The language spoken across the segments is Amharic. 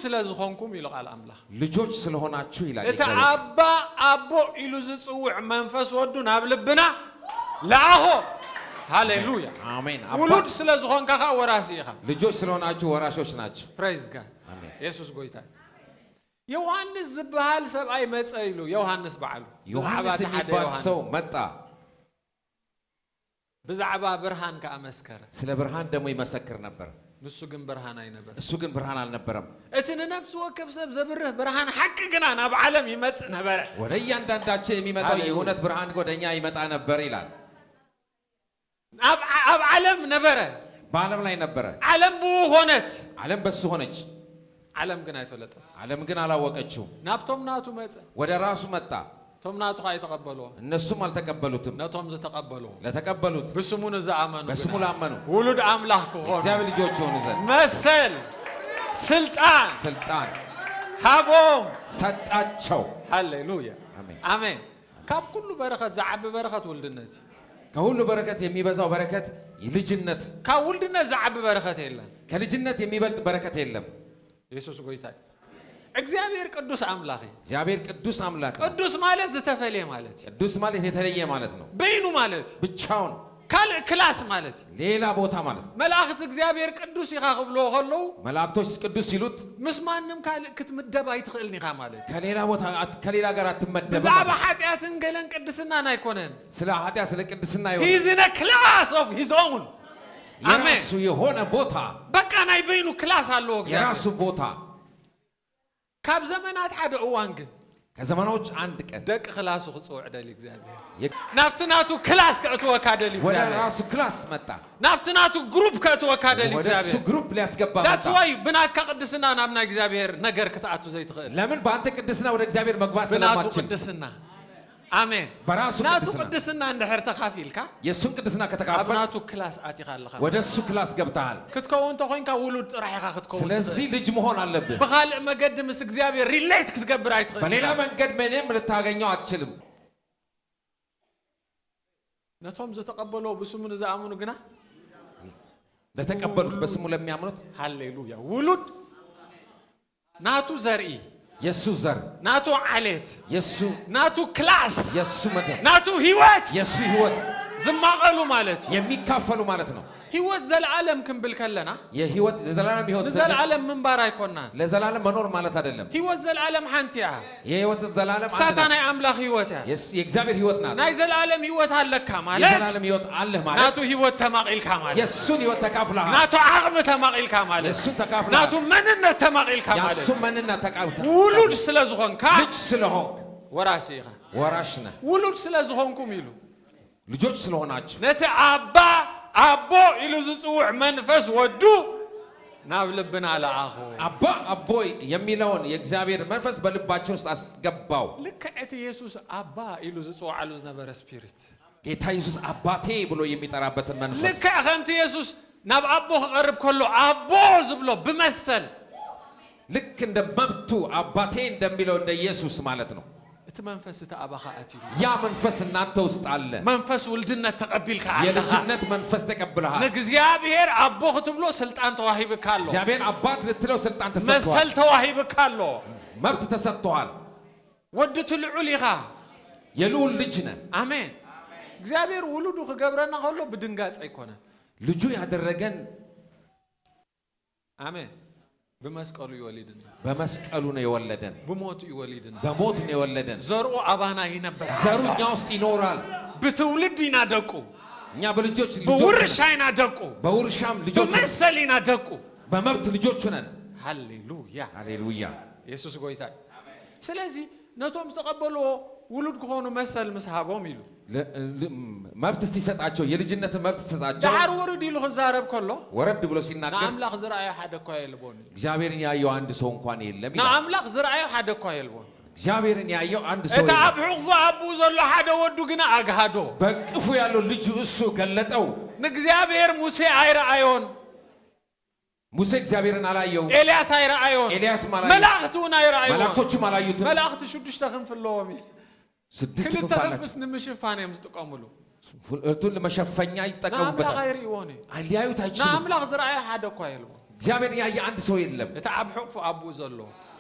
ስለዝኾንኩም ኢሉ ቃል አምላኽ ልጆች ስለሆናችሁ ይላል እቲ አባ አቦ ኢሉ ዝጽውዕ መንፈስ ወዱ ናብ ልብና ላአሆ ሃሌሉያ አሜን ውሉድ ስለዝኾንካ ወራሲ ኢኻ ልጆች ስለሆናችሁ ወራሾች ናችሁ ፕሬዝ ጋድ አሜን ኢየሱስ ጎይታ ዮሐንስ ዝበሃል ሰብአይ መጸ ኢሉ ዮሐንስ በዓሉ ዮሐንስ የሚባል ሰው መጣ ብዛዕባ ብርሃን ከአመስከረ ስለ ብርሃን ደግሞ ይመሰክር ነበር ንሱ ግን ብርሃን አይነበር እሱ ግን ብርሃን አልነበረም እቲ ነፍስ ወከፍ ሰብ ዘብርህ ብርሃን ሐቅ ግና ናብ ዓለም ይመጽ ነበር ወደ እያንዳንዳችን የሚመጣው የእውነት ብርሃን ወደኛ ይመጣ ነበር ይላል ኣብ ዓለም ነበረ በዓለም ላይ ነበረ ዓለም ሆነት ዓለም በሱ ሆነች ዓለም ግን አይፈለጠት ዓለም ግን አላወቀችው ናብቶም ናቱ መጸ ወደ ራሱ መጣ ቶም ናቱ አይተቀበሉ እነሱም አልተቀበሉትም ነቶም ዘተቀበሉ ለተቀበሉት በስሙን ዘአመኑ በስሙ ላመኑ ውሉድ አምላክ ሆኑ እግዚአብሔር ልጆች ሆኑ ዘንድ መሰል ስልጣን ሃቦም ሰጣቸው ሃሌሉያ አሜን አሜን ካብ ኩሉ በረከት ዘዓብ በረከት ውልድነት ከሁሉ በረከት የሚበዛው በረከት ልጅነት ካብ ውልድነት ዘዓብ በረከት የለም ከልጅነት የሚበልጥ በረከት የለም ኢየሱስ ጎይታ እግዚአብሔር ቅዱስ አምላክ እግዚአብሔር ቅዱስ አምላክ ቅዱስ ማለት ዘተፈለ ማለት ቅዱስ ማለት የተለየ ማለት ነው በይኑ ማለት ብቻውን ካል ክላስ ማለት ሌላ ቦታ ማለት መላእክት እግዚአብሔር ቅዱስ ይኻ ክብሎ ኸለው መላእክቶች ቅዱስ ይሉት ምስማንም ካል ክትምደብ አይትኽልኒ ኻ ማለት ከሌላ ቦታ ከሌላ ጋር አትመደብ ዛባ ኃጢአትን ገለን ቅድስና ናይኮነን ስለ ኃጢአት ስለ ቅድስና ይሆን he's in a class of his own አሜን የራሱ የሆነ ቦታ በቃ ናይ በይኑ ክላስ አለው እግዚአብሔር የራሱ ቦታ ካብ ዘመናት ሓደ እዋን ግን ከዘመናዎች አንድ ቀን ደቅ ክላሱ ክጽውዕ ደሊ እግዚአብሔር ናፍትናቱ ክላስ ከእትወካ ደሊ እግዚአብሔር ወደ ራሱ ክላስ መጣ ናፍትናቱ ግሩፕ ከእትወካ ደሊ እግዚአብሔር ወደ እሱ ግሩፕ ሊያስገባ መጣ that's why ብናትካ ቅድስና ናብና እግዚአብሔር ነገር ክትአቱ ዘይትኽእል ለምን በአንተ ቅድስና ወደ እግዚአብሔር መግባት ስለማትችል ብናቱ ቅድስና አሜን በራሱ ናቱ ቅድስና እንደህር ተካፊልካ የሱን ቅድስና ከተካፈል ናቱ ክላስ አቲኻልካ ወደ እሱ ክላስ ገብተሃል ክትከውን ተኾንካ ውሉድ ጥራይኻ ክትከውን ስለዚህ ልጅ መሆን አለብህ በኻልእ መገድ ምስ እግዚአብሔር ሪሌት ክትገብር አይትኽእል በሌላ መንገድ ምንም ልታገኘው አትችልም ነቶም ዘተቀበሉ በስሙ ዘአመኑ ግና ለተቀበሉት በስሙ ለሚያምኑት ሃሌሉያ ውሉድ ናቱ ዘርኢ የሱ ዘር ናቱ ዓሌት የሱ ናቱ ክላስ የሱ መደብ ናቱ ህይወት የሱ ህይወት ዝማቀሉ ማለት የሚካፈሉ ማለት ነው ህይወት ዘላለም ክንብል ከለና የህይወት ዘላለም ህይወት ዘላለም ምንባር አይኮና ለዘላለም መኖር ማለት አይደለም ህይወት ዘላለም ሓንቲያ የህይወት ዘላለም ሳታናይ አምላክ ህይወት ያ የእግዚአብሔር ህይወት ናት ናይ ዘላለም ህይወት አለካ ማለት የዘላለም ህይወት አለ ማለት ናቱ ህይወት ተማቂልካ ማለት የሱን ህይወት ተካፍለሃል ናቱ ዓቅም ተማቂልካ ማለት የሱን ተካፍለሃል ናቱ መንነት ተማቂልካ ማለት የሱን መንነት ተካፍለሃል ውሉድ ስለዝኾንካ ልጅ ስለሆንክ ወራሲ ኢኻ ወራሽ ነህ ውሉድ ስለዝኾንኩም ኢሉ ልጆች ስለሆናችሁ ነቲ አቦ ኢሉ ዝጽውዕ መንፈስ ወዱ ናብ ልብና ለአኹ አቦይ የሚለውን የእግዚአብሔር መንፈስ በልባችን ውስጥ አስገባው ልክ እቲ ኢየሱስ አባ ኢሉ ዝጽውዓሉ ዝነበረ ስፒሪት ጌታ ኢየሱስ አባቴ ብሎ የሚጠራበትን መንፈስ ልክ ከምቲ ኢየሱስ ናብ አቦ ክቀርብ ከሎ አቦ ዝብሎ ብመሰል ልክ እንደ መብቱ አባቴ እንደሚለው እንደ ኢየሱስ ማለት ነው እቲ መንፈስ ተአባኻ አትዩ ያ መንፈስ እናንተ ውስጥ አለ መንፈስ ውልድነት ተቀቢልካ አለ የልጅነት መንፈስ ተቀብለሃል ለእግዚአብሔር አቦ ክትብሎ ስልጣን ተዋሂብካሎ እግዚአብሔር አባት ልትለው ስልጣን ተሰጥቷል መሰል ተዋሂብካሎ መብት ተሰጥቷል ወድ ትልዑል ኢኻ የልዑል ልጅ ነህ አሜን እግዚአብሔር ውሉዱ ክገብረና ከሎ ብድንጋጽ አይኮነ ልጁ ያደረገን አሜን በመስቀሉ ይወልድን በመስቀሉ ነው የወለደን በሞቱ ይወልድን በሞት ነው የወለደን ዘሩ አባና ይነበር ዘሩኛ ውስጥ ይኖራል በትውልድ ይናደቁ እኛ በልጆች በውርሻ ይናደቁ በውርሻም ልጆች በመሰል ይናደቁ በመብት ልጆች ነን ሃሌሉያ ሃሌሉያ ኢየሱስ ጎይታ ስለዚህ ነቶም ተቀበሉ ውሉድ ከሆኑ መሰል መስሃቦም ይሉ መብት ሲሰጣቸው የልጅነት መብት ሲሰጣቸው ዳር ወርድ ይሉ ዛረብ ከሎ ወረድ ብሎ ሲናገር አምላክ ዝራአዩ ሓደ ኮ የልቦን እግዚአብሔርን ያየው አንድ ሰው እንኳን የለም ይላል አምላክ ዝራአዩ ሓደ ኮ የልቦን እግዚአብሔርን ያየው አንድ ሰው የለም እታ አብሑፍ አቡ ዘሎ ሓደ ወዱ ግና አግሃዶ በቅፉ ያለው ልጅ እሱ ገለጠው ንእግዚአብሔር ሙሴ አይራአዮን ሙሴ እግዚአብሔርን አላየው ኤልያስ አይራአዮን ኤልያስ ማላየው መላእክቱን አይራአዮን መላእክቶቹም አላዩትም መላእክት ሽዱሽተ ክንፍለዎም ስድስት ክንፈ ክንፋላቸው ንምሽፋን የምስጥቀሙሉ እርቱን ለመሸፈኛ ይጠቀሙበታል አምላክ አይሪዎኒ ሊያዩት አይችሉም አምላክ ዝራአዩ ሓደ እኮ አይልቦ እግዚአብሔር ያየ አንድ ሰው የለም እቲ ኣብ ሕቁፉ አቡኡ ዘሎ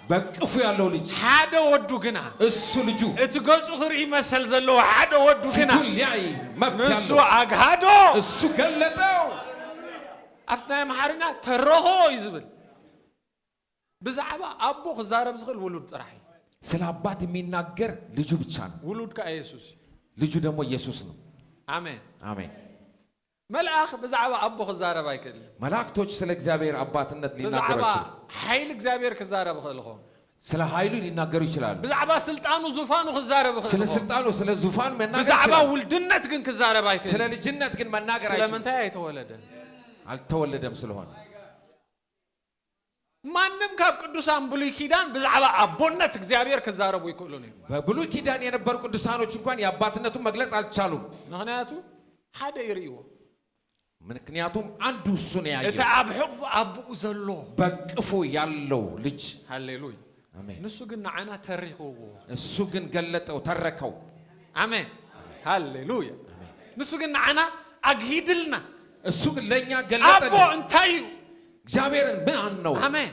በቅፉ ያለው ልጅ ሓደ ወዱ ግና እሱ ልጁ እቲ ገጹ ክርኢ መሰል ዘሎ ሓደ ወዱ ግና ፊቱን ሊያይ መብት ንሱ ያለው ኣግሃዶ እሱ ገለጠው ኣብቲ ናይ ኣምሓርኛ ተረኾ እዩ ዝብል ብዛዕባ አቦ ክዛረብ ዝኽእል ውሉድ ጥራሕ እዩ ስለ አባት የሚናገር ልጁ ብቻ ነው ውሉድ ከ ኢየሱስ ልጁ ደግሞ ኢየሱስ ነው አሜን አሜን መልአክ ብዛዕባ አቦ ክዛረብ አይከል መላእክቶች ስለ እግዚአብሔር አባትነት ሊናገሩ ይችላሉ ኃይል እግዚአብሔር ክዛረብ ይኽእልኮ ስለ ኃይሉ ሊናገሩ ይችላሉ ብዛዕባ ስልጣኑ ዙፋኑ ክዛረብ ይኽእልኮ ስለ ስልጣኑ ስለ ዙፋኑ መናገር ብዛዕባ ውልድነት ግን ክዛረብ አይከል ስለ ልጅነት ግን መናገር አይችልም ስለምንታይ አይተወለደ አልተወለደም ስለሆነ ማንም ካብ ቅዱሳን ብሉይ ኪዳን ብዛዕባ አቦነት እግዚአብሔር ክዛረቡ ይክእሉ ነው በብሉይ ኪዳን የነበሩ ቅዱሳኖች እንኳን የአባትነቱን መግለጽ አልቻሉም ምክንያቱ ሓደ ይርእዎ ምክንያቱም አንዱ እሱ ነው ያየው እቲ ኣብ ሕቁፉ አቡኡ ዘሎ በቅፉ ያለው ልጅ ሃሌሉያ አሜን ንሱ ግን ንዓና ተሪኽዎ እሱ ግን ገለጠው ተረከው አሜን ሃሌሉያ ንሱ ግን ንዓና አግሂድልና እሱ ግን ለኛ ገለጠልን አቦ እንታይ እግዚአብሔርን ምን ነው አሜን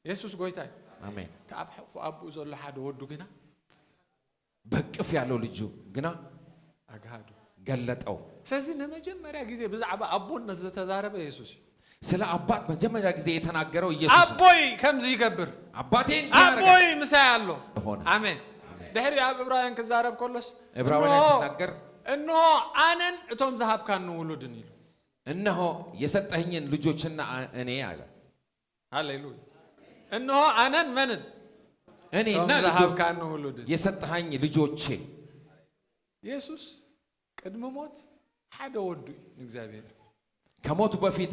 ኢየሱስ ጎይታይ አሜን ኣብ ሕቁፉ አቡኡ ዘሎ ሓደ ወዱ ግና በቅፍ ያለው ልጁ ግና አግሃዱ ገለጠው ስለዚህ ለመጀመሪያ ጊዜ ብዛዕባ አቦነት ዝተዛረበ ኢየሱስ ስለ አባት መጀመሪያ ጊዜ የተናገረው ኢየሱስ አቦይ ከምዚ ይገብር አባቴን አቦይ ምሳይ አሎ አሜን ድሕሪ ኣብ ዕብራውያን ክዛረብ ከሎስ ዕብራውያን ሲናገር እነሆ አነን እቶም ዝሃብካን ውሉድን ይሉ እነሆ የሰጠኸኝን ልጆችና እኔ አለ ሃሌሉያ እነሆ አነን ማንን እኔና ዝሃብካን ውሉድን የሰጠኸኝ ልጆቼ ኢየሱስ ቅድመ ሞት ሓደ ወዱ እግዚአብሔር ከሞቱ በፊት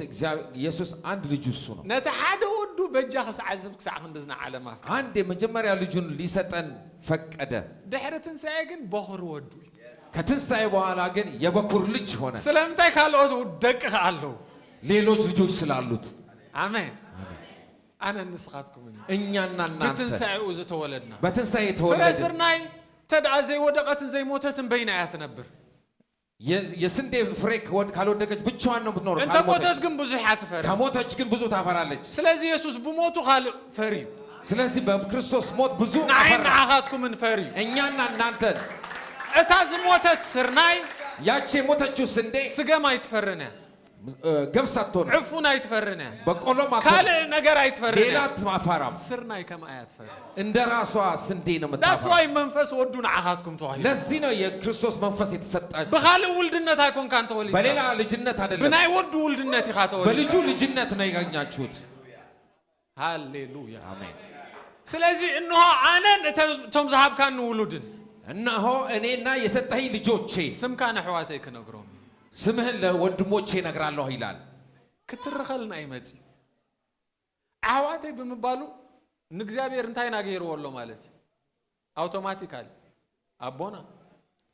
ኢየሱስ አንድ ልጅ እሱ ነው ነተ ሓደ ወዱ በጃ ከሰዓዝብ ከሳዕ እንደዝና ዓለም አፍ አንድ የመጀመሪያ ልጁን ሊሰጠን ፈቀደ ድሕሪ ትንሣኤ ግን በኹር ወዱ ከትንሣኤ በኋላ ግን የበኩር ልጅ ሆነ ስለምንታይ ካልኦት ደቅህ አለው ሌሎች ልጆች ስላሉት አሜን አነ ንስኻትኩም እኛና እናንተ በትንሣኤው ዝተወለድና በትንሣኤ ተወለድን ፍሬስርናይ ተድዓ ዘይወደቀትን ዘይሞተትን በይናያት ነበር የስንዴ ፍሬ ካልወደቀች ብቻዋን ነው የምትኖረው እንተ ሞተች ግን ብዙ ያትፈር ከሞተች ግን ብዙ ታፈራለች ስለዚህ ኢየሱስ በሞቱ ካል ፈሪ ስለዚህ በክርስቶስ ሞት ብዙ ናይና አኻትኩም ፈሪ እኛና እናንተ እታ ዝሞተት ስርናይ ያቺ የሞተችው ስንዴ ስገም አይትፈርነ ገብስ አትሆን ዕፉን አይትፈርነ በቆሎም አትሆን ካለ ነገር አይትፈርነ ሌላ አትማፈራም ስርናይ ከማ አያትፈር እንደ ራሷ ስንዴ ነው የምታፈራው ዳትዋይ መንፈስ ወዱን አኻትኩም ተዋል ለዚህ ነው የክርስቶስ መንፈስ የተሰጣችሁ በኻለ ውልድነት አይኮን ካንተ ወልድ በሌላ ልጅነት አይደለም በናይ ወዱ ውልድነት ይኻተወል በልጁ ልጅነት ነው ያገኛችሁት ሃሌሉያ አሜን ስለዚህ እነሆ አነን እቶም ዝሃብካን ውሉድን እነሆ እኔና የሰጠኸኝ ልጆቼ ስምካነ ሕዋተይ ክነግሮም ስምህን ለወንድሞቼ እነግራለሁ ይላል ክትረኸልና አይመጽ አሕዋተይ በመባሉ ንእግዚአብሔር እንታይ ናገይርወሎ ማለት አውቶማቲካሊ አቦና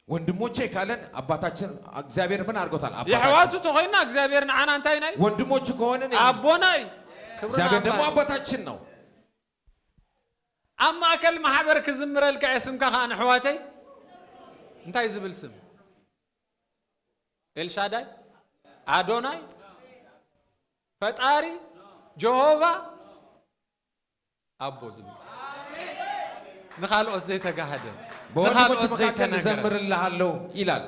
ወንድሞቼ ካለን አባታችን እግዚአብሔር ምን አድርጎታል የሕዋቱ ተሆይና እግዚአብሔር ንዓና እንታይ ናይ ወንድሞቹ ከሆነን አቦናይ እግዚአብሔር ደግሞ አባታችን ነው አማ አከል ማህበር ክዝምረልካ እስምካ ካን ሕዋተይ እንታይ ዝብል ስም ኤልሻዳይ አዶናይ ፈጣሪ ጀሆቫ አቦ ዝብል ስም ንኻልኦት ዘይተጋሃደ በወንድሞች መካከል ዘምርልሃለሁ ይላል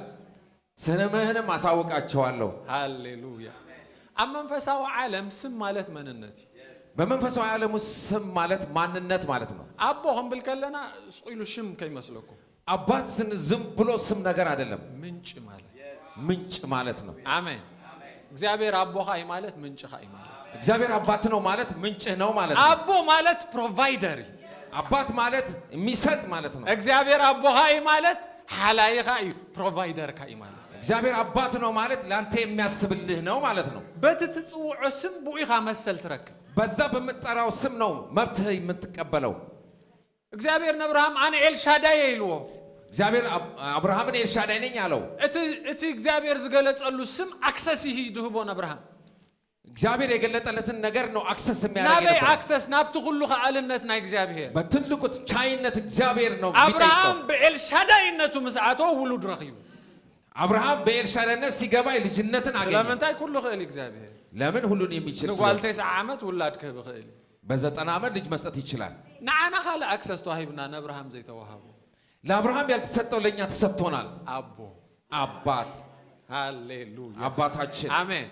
ስምህንም አሳውቃቸዋለሁ ሃሌሉያ አብ መንፈሳዊ ዓለም ስም ማለት ማንነት በመንፈሳዊ ዓለም ስም ማለት ማንነት ማለት ነው አቦ ሆምብል ከለና ስቁይሉ ሽም ከይመስለኩም አባት ዝም ብሎ ስም ነገር አይደለም ምንጭ ማለት ነው አሜን እግዚአብሔር አቦኻ አይ ማለት ምንጭኻ አይ ማለት እግዚአብሔር አባት ነው ማለት ምንጭህ ነው ማለት ነው አቦ ማለት ፕሮቫይደር አባት ማለት የሚሰጥ ማለት ነው እግዚአብሔር አቦኻ አይ ማለት ሓላይኻ አይ ፕሮቫይደር ካይ ማለት እግዚአብሔር አባት ነው ማለት ላንተ የሚያስብልህ ነው ማለት ነው በትጽውዑ ስም ቡኢኻ መሰል ትረክብ በዛ በመጠራው ስም ነው መብትህ የምትቀበለው እግዚአብሔር ነብርሃም አነ ኤልሻዳይ ይልዎ እግዚአብሔር አብርሃምን ኤልሻዳይ ነኝ አለው እቲ እግዚአብሔር ዝገለጸሉ ስም አክሰስ ይህድህቦ ነብርሃም እግዚአብሔር የገለጠለትን ነገር ነው አክሰስ የሚያደርገው ናበይ አክሰስ ናብቲ ሁሉ ከአልነት ናይ እግዚአብሔር በትልቁ ቻይነት እግዚአብሔር ነው አብርሃም በኤልሻዳይነቱ መስዓቶ ውሉድ ረኺቡ አብርሃም በኤልሻዳይነት ሲገባ ልጅነትን አገኘ። ስለምንታይ ሁሉ ኸእል እግዚአብሔር ለምን ሁሉን የሚችል ሰው ንጓል 9 ዓመት ወላድከ በኸእል በ90 ዓመት ልጅ መስጠት ይችላል። ንዓና ካለ አክሰስ ተዋሂብና ነብርሃም ዘይተዋሃቡ ለአብርሃም ያልተሰጠው ለኛ ተሰጥቶናል። አቦ አባት ሃሌሉያ አባታችን አሜን።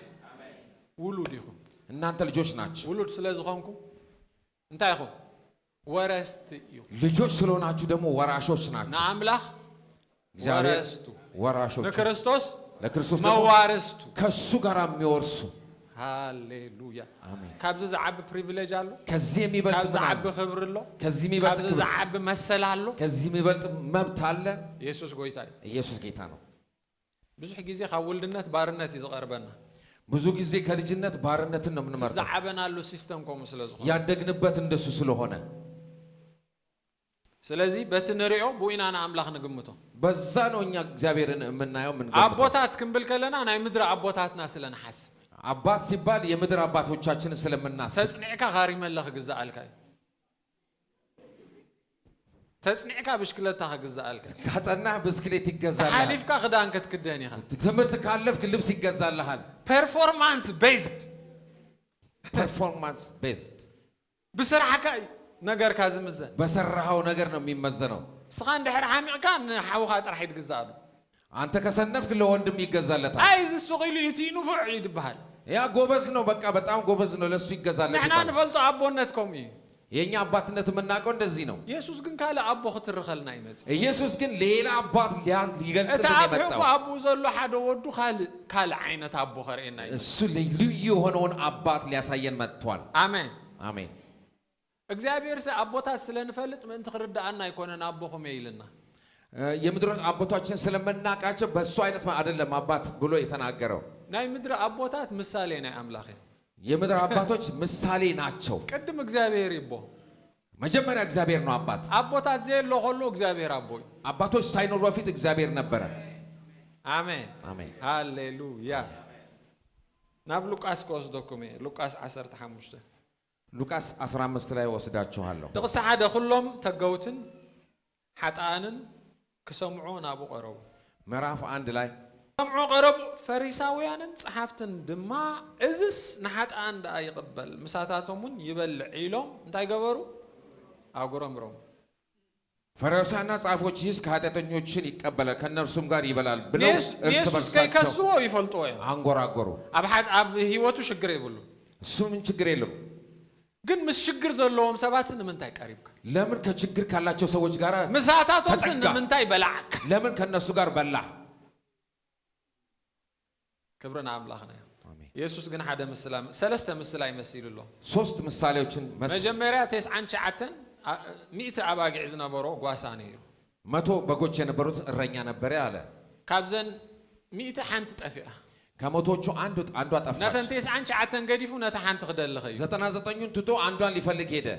ውሉድ ይኹን እናንተ ልጆች ናችሁ። ውሉድ ስለዝኾንኩ እንታይ ይኹን ወረስት እዩ። ልጆች ስለሆናችሁ ደግሞ ወራሾች ናችሁ። ንአምላኽ ወረስቱ ወራሾች ለክርስቶስ ለክርስቶስ መዋርስቱ ከሱ ጋር የሚወርሱ ሃሌሉያ አሜን። ካብዚ ዝዓቢ ፕሪቪሌጅ አሎ ከዚህ የሚበልጥ ካብዚ ዝዓቢ ክብሪ አሎ ከዚህ የሚበልጥ ካብዚ ዝዓቢ መሰል አሎ ከዚህ የሚበልጥ መብት አለ። ኢየሱስ ጎይታ እዩ። ኢየሱስ ጌታ ነው። ብዙሕ ጊዜ ካብ ውልድነት ባርነት እዩ ዝቐርበና። ብዙ ጊዜ ከልጅነት ባርነትን ነው የምንመርጠው። ዝዓበናሉ ሲስተም ከምኡ ስለዝኾነ ያደግንበት እንደሱ ስለሆነ ስለዚህ በቲ ንሪኦ ብኡኢና ንኣምላኽ ንግምቶ በዛ ነው እኛ እግዚአብሔርን የምናየው የምንገምተው። አቦታት ክንብል ከለና ናይ ምድሪ አቦታትና ስለንሓስብ አባት ሲባል የምድር አባቶቻችንን ስለምናስብ ተጽኒዕካ ካሪመለኽ ግዛአልካ እዩ። ተጽኒዕካ ብሽክለታ ክግዛአልካ ካጠናህ ብስክሌት ይገዛልሃል። ሓሊፍካ ክዳን ክትክደን ኢኻ። ትምህርት ካለፍክ ልብስ ይገዛልሃል። ፐርፎርማንስ ቤዝድ ፐርፎርማንስ ቤዝድ ብስራሕካ እዩ ነገርካ ዝምዘን። በሰራኸው ነገር ነው የሚመዘነው። ስኻ እንድሕር ሓሚቕካ ንሓውኻ ጥራሕ ይትግዛአሉ። አንተ ከሰነፍክ ለወንድም ይገዛለታል። አይ እዚ ሱቕ ኢሉ እቲ ንፉዕ ይድበሃል። ያ ጎበዝ ነው፣ በቃ በጣም ጎበዝ ነው፣ ለሱ ይገዛለታል። ንሕና ንፈልጦ አቦነት ከምኡ እዩ። የኛ አባትነት የምናውቀው እንደዚህ ነው። ኢየሱስ ግን ካለ አቦ ክትርከልና ይመጽእ። ኢየሱስ ግን ሌላ አባት ሊገልጥልን የመጣው አቡ ዘሎ ሓደ ወዱ ካለ አይነት አቦ ኸርኤና እዩ። እሱ ልዩ የሆነውን አባት ሊያሳየን መጥቷል። አሜን አሜን። እግዚአብሔር አቦታት ስለንፈልጥ ምንት ክርዳአና አይኮነን አቦኹም ይልና የምድር አባቶችን ስለምናቃቸው በሱ አይነት አይደለም አባት ብሎ የተናገረው። ናይ ምድር አቦታት ምሳሌ ናይ አምላኽ የምድር አባቶች ምሳሌ ናቸው። ቅድም እግዚአብሔር ይቦ መጀመሪያ እግዚአብሔር ነው አባት። አቦታት ዘየሎ ሁሉ እግዚአብሔር አቦ አባቶች ሳይኖሩ በፊት እግዚአብሔር ነበረ። አሜን አሜን ሃሌሉያ። ናብ ሉቃስ ከወስደኩም ሉቃስ 15 ሉቃስ 15 ላይ ወስዳችኋለሁ። ጥቅስ ሓደ ኩሎም ተገውትን ሓጣንን ክሰምዑ ናብኡ ቀረቡ። ምዕራፍ 1 ላይ ሰምዑ ቀረቡ። ፈሪሳውያንን ጸሓፍትን ድማ እዝስ ንሓጣን ዳ ይቅበል ምሳታቶምን ይበልዕ ኢሎም እንታይ ገበሩ? አጉረምረሙ። ፈሪሳውያንና ጻፎችስ ከኃጢአተኞችን ይቀበላል ከነርሱም ጋር ይበላል ብለው እርስ በርሳቸው ከይከስዎ ይፈልጥዎ እዮም። አንጎራጎሩ። ኣብ ህይወቱ ሽግር ይብሉ። እሱ ምን ችግር የለም፣ ግን ምስ ሽግር ዘለዎም ሰባትን ንምንታይ ቀሪብካ? ለምን ከችግር ካላቸው ሰዎች ጋር ምሳታቶምን ንምንታይ በላዕክ? ለምን ከነሱ ጋር በላ? ክብርና አምላኽና ኢየሱስ ግን ሓደ ምስላ ሰለስተ ምስላ ይመስልሎ። ሶስት ምሳሌዎችን መጀመሪያ 99 100 አባጊዕ ዝነበሮ ጓሳ ነይሩ። 100 በጎች የነበሩት እረኛ ነበር አለ። ካብዘን 100 ሓንቲ ጠፊኣ። ከመቶቹ አንዷ ጠፋች። ነተን 99 ገዲፉ ነታ ሓንቲ ክደልኸ እዩ። 99ን ትቶ አንዷን ሊፈልግ ሄደ።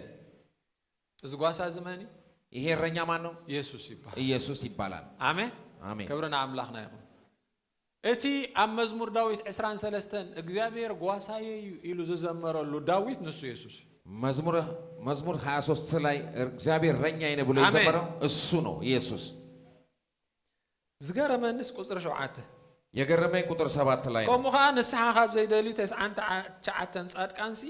እዚ ጓሳ ዝመኒ ይሄ እረኛ ማን ነው? ኢየሱስ ይባላል። ኢየሱስ ይባላል። አሜን አሜን። ክብርና አምላኽና ይሁን። እቲ ኣብ መዝሙር ዳዊት 23 እግዚአብሔር ጓሳዬ ኢሉ ዝዘመረሉ ዳዊት ንሱ ኢየሱስ። መዝሙር 23 ላይ እግዚአብሔር እረኛዬ ነው ብሎ የዘመረው እሱ ነው ኢየሱስ። ዝገረመንስ ቁጥር 7 የገረመኝ ቁጥር 7 ላይ ነው። ከምኡ ከዓ ንስሓ ካብ ዘይደልዩ 99 ጻድቃንሲ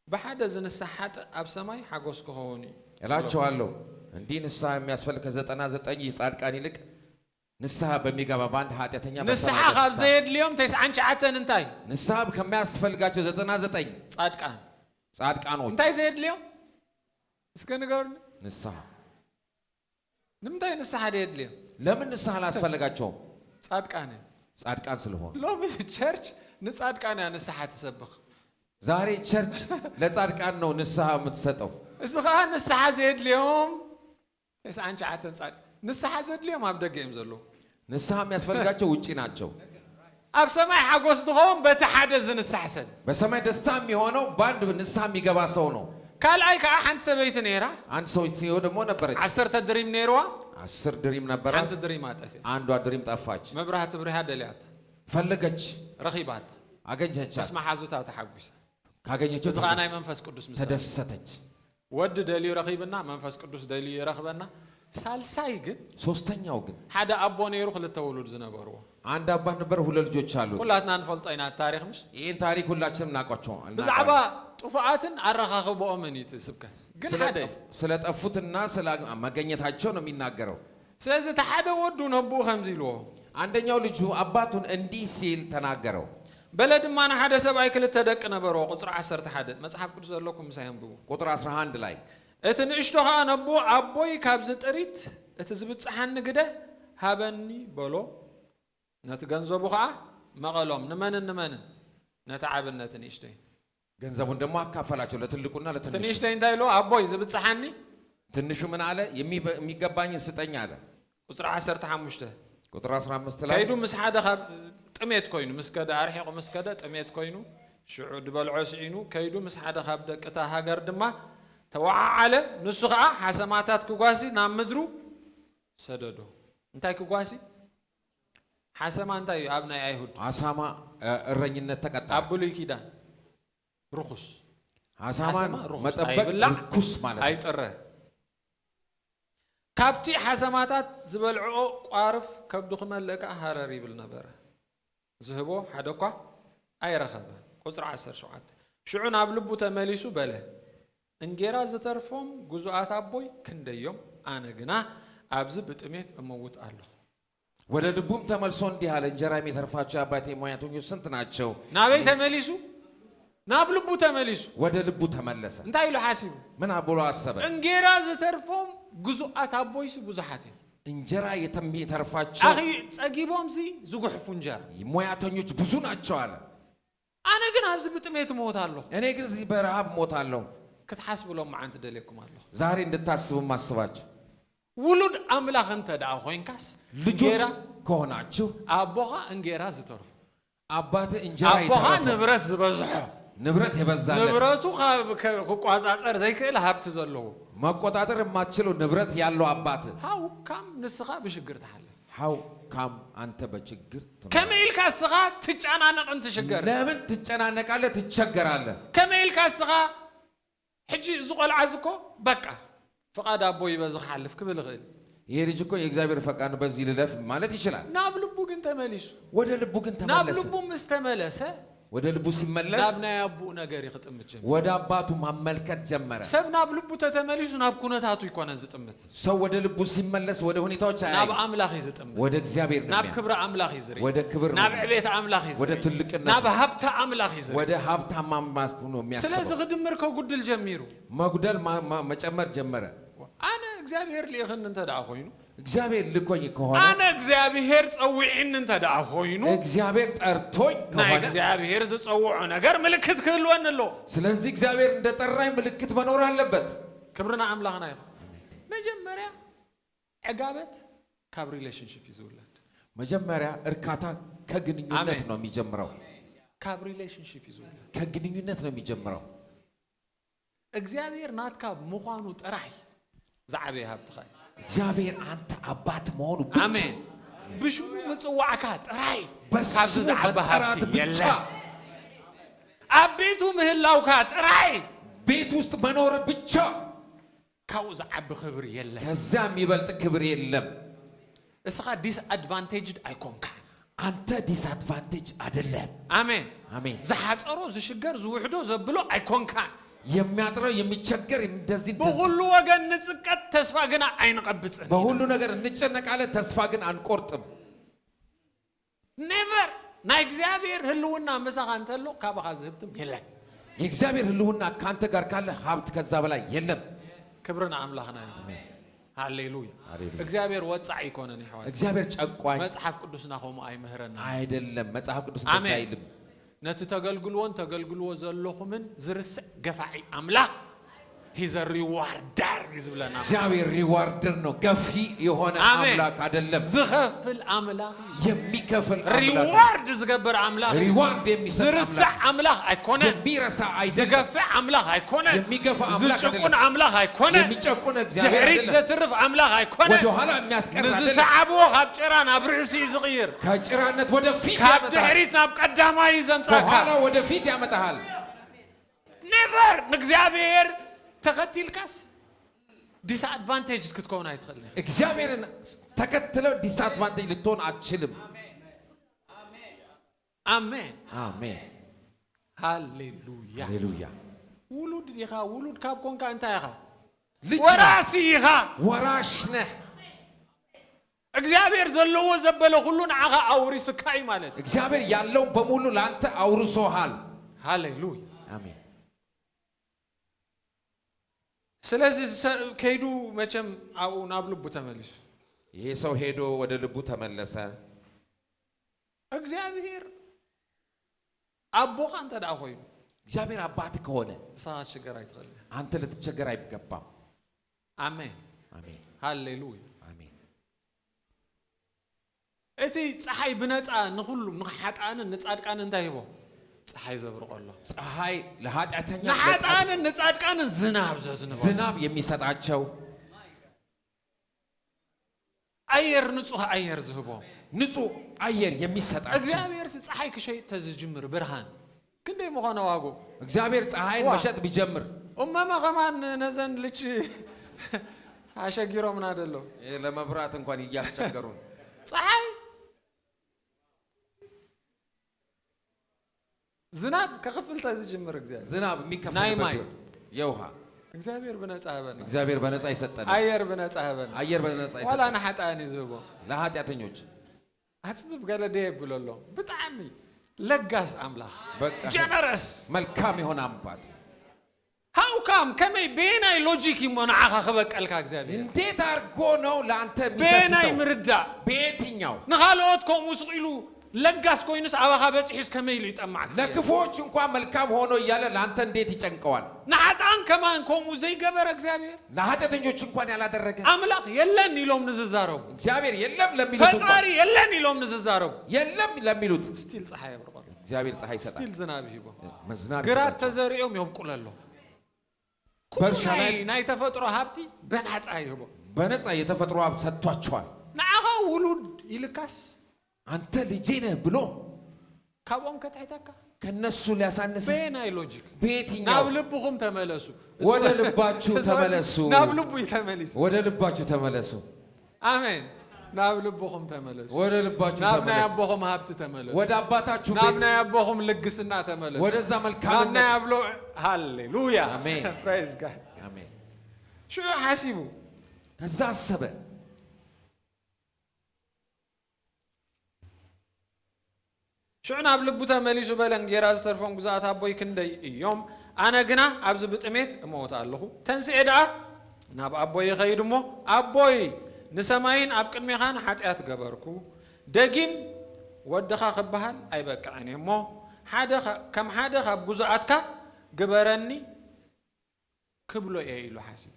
በሓደ ዝንስሓ ኣብ ሰማይ ሓጎስ ክኸውን እዩ እላቸዋለሁ። እንዲህ ንስሓ የሚያስፈልግ ከ99 ጻድቃን ይልቅ ንስሓ በሚገባ በአንድ ኃጢአተኛ ንስሓ ካብ ዘይድልዮም 99 እንታይ ንስሓ ከሚያስፈልጋቸው 99 ጻድቃኖች እንታይ ዘይድልዮም እስከ ንገሩኒ። ንስሓ ንምንታይ ንስሓ ዘይድልዮም? ለምን ንስሓ አላስፈልጋቸውም? ጻድቃን ስለሆኑ። ሎሚ ቸርች ንጻድቃን ያ ንስሓ ትሰብኽ። ዛሬ ቸርች ለጻድቃን ነው ንስሓ የምትሰጠው። እዚ ከዓ ንስሓ ዘይድልዮም 99 ጻድቃን ንስሓ ዘይድልዮም ኣብ ደገ እዮም ዘለዉ። ንስሓ የሚያስፈልጋቸው ውጪ ናቸው። ኣብ ሰማይ ሓጎስ ዝኸውን በቲ ሓደ ዝንስሓ ሰብ። በሰማይ ደስታ የሚሆነው በአንድ ንስሓ የሚገባ ሰው ነው። ካልኣይ ከዓ ሓንቲ ሰበይቲ ነይራ። አንድ ሰው ደግሞ ነበረች። 10 ድሪም ነይርዋ። 10 ድሪም ነበረ። ሓንቲ ድሪም አጠፊት። አንዷ ድሪም ጠፋች። መብራህቲ ብሪሃ ደልያት ፈለገች፣ ረኺባት፣ አገኘቻት። እስማ ሓዙታ ተሓጒሳ ካገኘችው እዚ ከዓ ናይ መንፈስ ቅዱስ ምሳሌ ተደሰተች። ወዲ ደልዩ ረኺብና መንፈስ ቅዱስ ደልዩ ይረኽበና። ሳልሳይ ግን ሶስተኛው ግን ሓደ አቦ ነይሩ ክልተ ውሉድ ዝነበርዎ አንድ አባት ነበር ሁለት ልጆች አሉት ሁላትና እንፈልጦ ኢና ታሪክ ምሽ ይሄን ታሪክ ሁላችንም እናውቃቸው ብዛዕባ ጥፉአትን አረኻኽቦምን ይትስብከት ግን ሓደ ስለጠፉትና ስለ መገኘታቸው ነው የሚናገረው ስለዚህ ተሓደ ወዱ ነብኡ ከምዚ ኢልዎ አንደኛው ልጁ አባቱን እንዲህ ሲል ተናገረው በለድማና ሓደ ሰብኣይ ክልተ ደቂ ነበሮ ቁጥር 11 መጽሐፍ ቅዱስ ዘለኩም ሳይንብቡ ቁጥር 11 ላይ እቲ ንእሽቶ ኸ ነብኡ አቦይ ካብዚ ጥሪት እቲ ዝብፅሓኒ ግደ ሃበኒ በሎ ነቲ ገንዘቡ ኸዓ መቐሎም ንመንን ነቲ ዓብነት ንእሽተይ ገንዘቡን ደግሞ አካፈላቸው ለትልቁና ለትንሹ ትንሽተይ እንታይ ኢሎ አቦይ ዝብፅሓኒ ትንሹ ምን አለ የሚገባኝ ስጠኝ አለ ቁጥር 15 ቁጥር 15 ላይ ከይዱ ምስ ሓደ ካብ ጥሜት ኮይኑ ምስ ከደ አርሒቁ ምስ ከደ ጥሜት ኮይኑ ሽዑ ድበልዖ ስዒኑ ከይዱ ምስ ሓደ ካብ ደቅታ ሃገር ድማ ተወዓዓለ ንሱ ከዓ ሓሰማታት ክጓሲ ናብ ምድሩ ሰደዶ እንታይ ክጓሲ ሓሰማ እንታይ ኣብ ናይ አይሁድ አሳማ እረኝነት ተቀጣ አብሉይ ኪዳን ርኩስ አሳማ መጠበቅ ርኩስ ማለት አይጥረ ካብቲ ሓሰማታት ዝበልዖ ቋርፍ ከብዱ ክመለቃ ሃረር ይብል ነበረ ዝህቦ ሓደኳ ኣይረኸበ ቁጥር 17 ሽዑ ናብ ልቡ ተመሊሱ በለ እንጌራ ዝተርፎም ጉዙኣት አቦይ ክንደዮም ኣነ ግና ኣብዚ ብጥሜት እመውት ኣለኹ ወደ ልቡም ተመልሶ እንዲህ አለ እንጀራ የሚተርፋቸው አባቴ ሙያተኞች ስንት ናቸው ናበይ ተመሊሱ ናብ ልቡ ተመሊሱ ወደ ልቡ ተመለሰ እንታይ ኢሉ ሓሲቡ ምን አብሎ አሰበ እንጌራ ዝተርፎም ጉዙኣት አቦይስ ብዙሓት እንጀራ የተርፋቸው አኺ ጸጊቦምሲ ዝጉሕፉ እንጀራ ሙያተኞች ብዙ ናቸው አለ አነ ግን ኣብዚ ብጥሜት እሞታለሁ እኔ ግን እዚህ በረሃብ እሞታለሁ ክትሓስብሎም ማዓንቲ ደልየኩም ኣለኹ ዛሬ እንድታስቡ ማስባችሁ ውሉድ አምላኽ እንተ ደኣ ኮይንካስ ልጆች ከሆናችሁ አቦኻ እንጌራ ዝተርፉ አባቴ እንጀራ አቦኻ ንብረት ዝበዝሖ ንብረት የበዛለት ንብረቱ ክቋጻጸር ዘይክእል ሃብቲ ዘለዎ መቆጣጠር የማትችለው ንብረት ያለው አባት ሃው ካም ንስኻ ብሽግር ተሓልፍ ሃው ካም አንተ በችግር ከመይልካ ስኻ ትጨናነቅ እንትሽገር ለምን ትጨናነቃለህ ትቸገራለህ ከመይልካ ስኻ ሕጂ ዝቆልዓ ዝኮ በቃ ፈቃድ አቦ ይበዝሕ ሓልፍ ክብል ይኽእል ይሄ ልጅ እኮ የእግዚአብሔር ፈቃድ በዚህ ልለፍ ማለት ይችላል ናብ ልቡ ግን ተመሊሱ ወደ ልቡ ግን ተመለሰ ናብ ልቡ ምስተመለሰ ወደ ልቡ ሲመለስ ናብ ናይ አቡ ነገር ይኽጥምት ጀመረ ወደ አባቱ ማመልከት ጀመረ ሰብ ናብ ልቡ ተተመሊሱ ናብ ኩነታቱ ይኮነ ዝጥምት ሰው ወደ ልቡ ሲመለስ ወደ ሁኔታዎች አይ ናብ አምላኽ ይዝጥምት ወደ እግዚአብሔር ነው ናብ ክብረ አምላኽ ይዝሪ ወደ ክብር ናብ ዕቤት አምላኽ ይዝሪ ወደ ትልቅነት ናብ ሀብተ አምላኽ ይዝሪ ወደ ሀብታም አምላክ ነው የሚያስበው ስለዚህ ክድምር ከጉድል ጀሚሩ መጉደል መጨመር ጀመረ አነ እግዚአብሔር ሊእኽን እንተ ደኣ ኮይኑ እግዚአብሔር ልኮኝ ከሆነ አነ እግዚአብሔር ጸውዒን እንተ ደኣ ኮይኑ እግዚአብሔር ጠርቶኝ ናይ ከሆነ እግዚአብሔር ዝጸውዖ ነገር ምልክት ክህልወን ኣሎ ስለዚህ እግዚአብሔር እንደጠራኝ ምልክት መኖር አለበት ክብርና አምላኽና ይኹን መጀመሪያ ዕጋበት ካብ ሪሌሽንሺፕ ይዝውለድ መጀመሪያ እርካታ ከግንኙነት ነው የሚጀምረው ካብ ሪሌሽንሺፕ ይዝውለድ ከግንኙነት ነው የሚጀምረው እግዚአብሔር ናትካ ምዃኑ ጥራይ ዝዓበየ ሃብትኻ እግዚአብሔር አንተ አባት መሆኑ ብቻ አሜን ብሽሙ ምጽዋዕካ ጥራይ በሱ ዝዓበ ሃብቲ ብቻ የለ አቤቱ ምህላውካ ጥራይ ቤት ውስጥ መኖር ብቻ ካብኡ ዝዓቢ ክብሪ የለ ከዛ የሚበልጥ ክብር የለም እስኻ ዲስአድቫንቴጅድ አይኮንካ አንተ ዲስአድቫንቴጅ አይደለም አሜን አሜን ዝሓፀሮ ዝሽገር ዝውሕዶ ዘብሎ አይኮንካ የሚያጥረው የሚቸገር እንደዚህ በሁሉ ወገን ንጽቀት ተስፋ ግን አይንቀብጽን በሁሉ ነገር እንጨነቃለን ተስፋ ግን አንቆርጥም ኔቨር ናይ እግዚአብሔር ህልውና መሳኻ እንተሎ ካባኻ ዝህብትም የለን የእግዚአብሔር ህልውና ካንተ ጋር ካለ ሀብት ከዛ በላይ የለም ክብርና አምላኽና አሜን ሃሌሉያ እግዚአብሔር ወጻኢ ይኮነን ይሐዋል እግዚአብሔር ጨቋኝ መጽሐፍ ቅዱስና ሆሞ አይምህረና አይደለም መጽሐፍ ቅዱስ እንደዛ አይልም ነቲ ተገልግልዎ ዘለኹምን ዝርስዕ ገፋዒ አምላኽ he's a rewarder ይዝብለና እግዚአብሔር ሪዋርደር ነው ገፊ የሆነ አምላክ አይደለም ዝኸፍል አምላኽ የሚከፍል ሪዋርድ ዝገብር አምላኽ ሪዋርድ የሚሰጥ ዝርስዕ አምላኽ አይኮነ የሚረሳ አይደለም ዝገፍዕ አምላኽ አይኮነ የሚገፋ አምላክ አይደለም ዝጭቁን አምላኽ አይኮነ የሚጨቁን እግዚአብሔር ድሕሪት ዘትርፍ አምላኽ አይኮነ ወደ ኋላ የሚያስቀር አይደለም ንዝሰዓብዎ ካብ ጭራ ናብ ርእሲ ዝቕይር ከጭራነት ወደ ፊት ካብ ድሕሪት ናብ ቀዳማይ ዘምጻካ ከኋላ ወደ ፊት ያመጣሃል ኔቨር ንእግዚአብሔር ተኸቲልካስ ዲስአድቫንቴጅ ክትከውን አይትኽእልን እግዚአብሔርን ተከትለው ዲስአድቫንቴጅ ልትሆን አትችልም አሜን አሜን ሃሌሉያ ሃሌሉያ ውሉድ ይኻ ውሉድ ካብ ኮንካ እንታይ ይኻ ልጅ ወራሲ ይኻ ወራሽ ነህ እግዚአብሔር ዘለዎ ዘበለ ሁሉ ንዓኻ አውሪስካ ማለት እግዚአብሔር ያለው በሙሉ ላንተ አውርሶሃል ሃሌሉያ አሜን ስለዚህ ከይዱ መቼም አው ናብ ልቡ ተመለሱ ይሄ ሰው ሄዶ ወደ ልቡ ተመለሰ እግዚአብሔር አቦኻ አንተ ዳ ሆይ እግዚአብሔር አባት ከሆነ ሳት ችግር አይተኸለ አንተ ልትቸገር አይገባም አሜን አሜን ሃሌሉያ አሜን እቲ ፀሐይ ብነፃ ንሁሉም ንሓጣንን ንጻድቃንን እንታይ ይቦ ፀሐይ ዘብርቆሎ ፀሐይ ለኃጢአተኛ ንሓጣንን ንጻድቃንን ዝናብ ዘዝንቦ ዝናብ የሚሰጣቸው አየር ንጹህ አየር ዝህቦ ንጹህ አየር የሚሰጣቸው እግዚአብሔር ፀሐይ ክሸይጥ ተዝጅምር ብርሃን ክንደይ መኾነ ዋጎ እግዚአብሔር ፀሐይን መሸጥ ቢጀምር ኡመማ ከማን ነዘን ልጅ አሸጊሮ ምን አይደለው ለመብራት እንኳን እያስቸገሩ ፀሐይ ዝናብ ከክፍል ተዝጅምር እግዚአብሔር ዝናብ የሚከፈል የውሃ እግዚአብሔር በነፃ ሀበን እግዚአብሔር በነፃ ይሰጠን አየር በነፃ ሀበን አየር በነፃ ይሰጠን ወላ ነሐጣን ይዝቦ ለኃጢአተኞች አጽብብ ገለደ ይብለሎ በጣም ለጋስ አምላክ በቃ ጀነረስ መልካም የሆነ አባት how come ከመይ በናይ ሎጂክ ይሞናዓኻ ከበቀልካ እግዚአብሔር እንዴት አርጎ ነው ላንተ በናይ የሚሰስተው ምርዳ በየትኛው ንኻልኦት ከምኡ ስቂሉ ለጋስ ኮይንስ አባኻ በጽሒስ ከመይሉ ይጠማዕ ለክፎች እንኳን መልካም ሆኖ እያለ ላንተ እንዴት ይጨንቀዋል ንሓጣን ከማን ከምኡ ዘይገበረ እግዚአብሔር ለኃጢአተኞች እንኳን ያላደረገ አምላክ የለን ኢሎም ንዝዛረቡ እግዚአብሔር የለም ለሚሉት ፈጣሪ የለን ኢሎም ንዝዛረቡ የለም ለሚሉት ስቲል ፀሐይ ያብርቃል እግዚአብሔር ፀሐይ ይሰጣል ስቲል ዝናብ ይቦ መዝናብ ግራት ተዘሪኦም ይብቁለሎ በእርሻ ላይ ናይ ተፈጥሮ ሀብቲ በነፃ ይቦ በነፃ የተፈጥሮ ሀብት ሰጥቷቸዋል ንዓኻ ውሉድ ይልካስ አንተ ልጄ ነህ ብሎ ካብኦም ከትሕተካ ከነሱ ሊያሳንስ በናይ ሎጂክ በየትኛው ናብ ልብኹም ተመለሱ ወደ ልባችሁ ተመለሱ ናብ ልቡ ይተመለሱ ወደ ልባችሁ ተመለሱ አሜን ናብ ልብኹም ተመለሱ ወደ ልባችሁ ናብ ናይ ተመለሱ አቦኹም ሀብቲ ተመለሱ ወደ አባታችሁ ናብ ቤት ናይ አቦኹም ልግስና ተመለሱ ወደዛ ናብ መልካምነት ናይ አብሎ ሃሌሉያ አሜን ፕሬዝ ጋድ አሜን ሹ ሐሲቡ ከዛ አሰበ ሹ ናብ ልቡ ተመሊሱ በለን ጌራ ዝተርፎም ግዛት አቦይ ክንደይ እዮም አነ ግና ኣብዚ ብጥሜት እሞት ኣለኹ ተንስኤ ደኣ ናብ አቦይ ይኸይድ እሞ አቦይ ንሰማይን ኣብ ቅድሜኻን ሓጢአት ገበርኩ ደጊም ወድኻ ክበሃል ኣይበቅዐን እሞ ከም ሓደ ካብ ጉዛኣትካ ግበረኒ ክብሎ እየ ኢሉ ሓሲቡ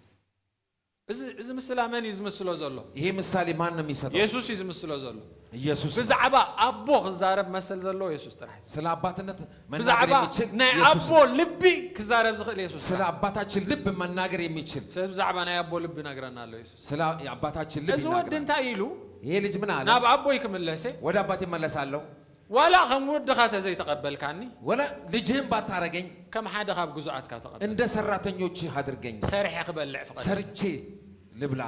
እዚ ምስላ መን እዩ ዝምስሎ ዘሎ ይሄ ምሳሌ ማን ነው የሚሰጠው ኢየሱስ እዩ ዝምስሎ ዘሎ ኢየሱስ ብዛዕባ አቦ ክዛረብ መሰል ዘሎ ኢየሱስ ጥራሕ ስለ አባትነት መናገር ብዛዕባ የሚችል ናይ ኢየሱስ አቦ ልቢ ክዛረብ ዝኽእል ኢየሱስ ስለ አባታችን ልብ መናገር የሚችል ስለ ብዛዕባ ናይ አቦ ልቢ ነግረና ኣሎ ኢየሱስ ስለ አባታችን ልብ እዚ ወዲ ይናገራል እንታይ ኢሉ ይሄ ልጅ ምን አለ ናብ አቦይ ክምለሰ ወደ አባቴ እመለሳለሁ ዋላ ከም ወድኻ ተዘይተቀበልካኒ ወላ ልጅህን ባታረገኝ ከም ሓደ ካብ ጉዛኣትካ ተቀበል እንደ ሰራተኞች አድርገኝ ሰሪሕ ክበልዕ ፍቀድ ሰርቼ ልብላ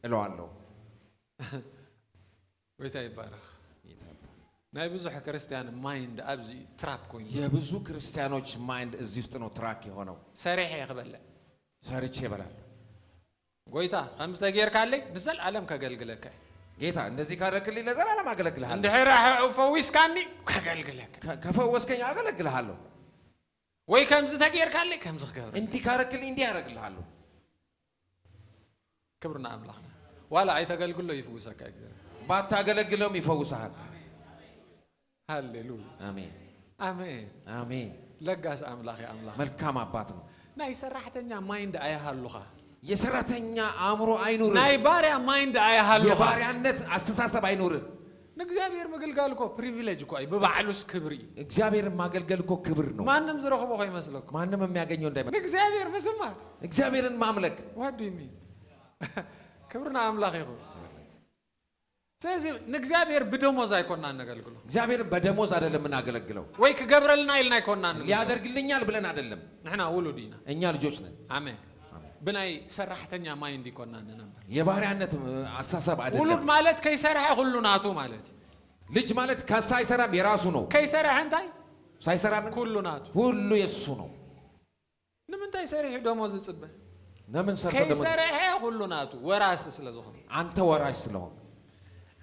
እለዋለሁ ወይታ ይባረኽ ናይ ብዙሕ ክርስቲያን ማይንድ ኣብዚ ትራፕ ኮይኑ የብዙ ክርስቲያኖች ማይንድ እዚህ ውስጥ ነው ትራክ የሆነው ሰሪሕ ክበልዕ ሰርቼ እበላለሁ ጎይታ ከምዝ ተጌርካለይ ንዘለዓለም ከገልግለካ ጌታ እንደዚህ ካደረክልኝ ለዘላለም አገለግልሃለሁ እንድሕር ፈዊስካኒ ከገልግለካ ከፈወስከኝ አገለግልሃለሁ ወይ ከምዝ ተጌርካለይ ከምዝ ክገብር እንዲህ ካደረክልኝ እንዲህ አደርግልሃለሁ ክብርና አምላኽና ዋላ አይተገልግሎ ይፍውሰካ እግዚአብሔር ባታገለግለውም ይፈውስሃል ሃሌሉያ አሜን አሜን አሜን ለጋስ አምላኽ አምላኽ መልካም አባት ነው ናይ ሰራሕተኛ ማይንድ አይሃሉኻ የሰራተኛ አእምሮ አይኑር ናይ ባሪያ ማይንድ አይሃሉኻ የባሪያነት አስተሳሰብ አይኑር ንእግዚአብሔር ምግልጋል እኮ ፕሪቪሌጅ እኮ አይ በባዕሉስ ክብሪ እግዚአብሔርን ማገልገል እኮ ክብር ነው ማንም ዝረኽቦ ይመስለኩ ማንም የሚያገኘው እንዳይመስል ንእግዚአብሔር ምስማዕ እግዚአብሔርን ማምለክ what do you mean ክብርና አምላኽ ይሁን ስለዚህ ንእግዚአብሔር በደሞዝ አይኮና እናገልግለው እግዚአብሔርን በደሞዝ አይደለም እናገለግለው ወይ ከገብረልና ይልና አይኮና ሊያደርግልኛል ብለን አይደለም ንሕና ውሉዲና እኛ ልጆች ነን አሜን ብናይ ሰራሕተኛ ማይንድ ይኮና ነበር የባሪያነት አስተሳሰብ አይደለም ውሉድ ማለት ከይሰርሐ ሁሉ ናቱ ማለት ልጅ ማለት ከሳይሰራም የራሱ ነው ከይሰራህ እንታይ ሳይሰራም ኩሉ ናቱ ሁሉ የሱ ነው ንምንታይ ሰሪሕ ደሞዝ ጽበ ለምን ሰርቶ ደሞዝ ከይሰራህ ሁሉ ናቱ ወራስ ስለዝኾነ አንተ ወራሽ ስለሆነ